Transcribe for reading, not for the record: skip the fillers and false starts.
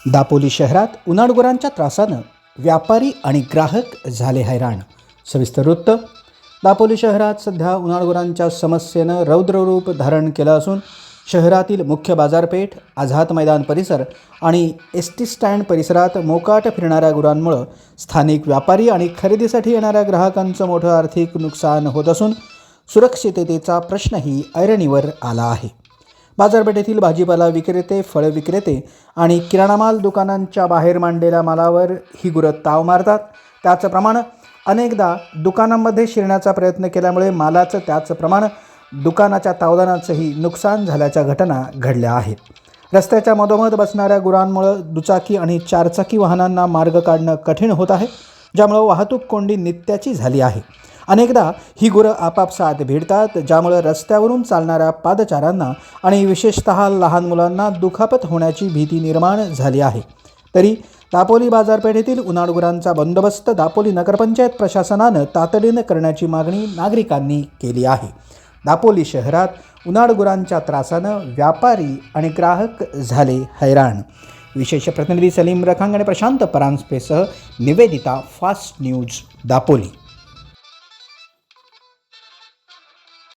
दापोली शहरात उनाडगुरांच्या त्रासानं व्यापारी आणि ग्राहक झाले हैराण. सविस्तर वृत्त. दापोली शहरात सध्या उनाडगुरांच्या समस्येनं रौद्ररूप धारण केलं असून शहरातील मुख्य बाजारपेठ, आझाद मैदान परिसर आणि एसटी स्टँड परिसरात मोकाट फिरणाऱ्या गुरांमुळे स्थानिक व्यापारी आणि खरेदीसाठी येणाऱ्या ग्राहकांचं मोठं आर्थिक नुकसान होत असून सुरक्षिततेचा प्रश्नही ऐरणीवर आला आहे. बाजारपेठेतील भाजीपाला विक्रेते, फळ विक्रेते आणि किराणा माल दुकानांच्या बाहेर मांडलेल्या मालावर ही गुरं ताव मारतात. त्याचप्रमाणे अनेकदा दुकानांमध्ये शिरण्याचा प्रयत्न केल्यामुळे मालाचं त्याचप्रमाणे दुकानाच्या तावदानाचंही नुकसान झाल्याच्या घटना घडल्या आहेत. रस्त्याच्या मधोमध बसणाऱ्या गुरांमुळे दुचाकी आणि चारचाकी वाहनांना मार्ग काढणं कठीण होत आहे, ज्यामुळे वाहतूक कोंडी नित्याची झाली आहे. अनेकदा ही गुरं आपापसात भिडतात, ज्यामुळे रस्त्यावरून चालणाऱ्या पादचाऱ्यांना आणि विशेषतः लहान मुलांना दुखापत होण्याची भीती निर्माण झाली आहे. तरी दापोली बाजारपेठेतील उनाडगुरांचा बंदोबस्त दापोली नगरपंचायत प्रशासनानं तातडीनं करण्याची मागणी नागरिकांनी केली आहे. दापोली शहरात उनाडगुरांच्या त्रासानं व्यापारी आणि ग्राहक झाले हैराण. विशेष प्रतिनिधी सलीम रखांग आणि प्रशांत परांजपेसह निवेदिता, फास्ट न्यूज, दापोली.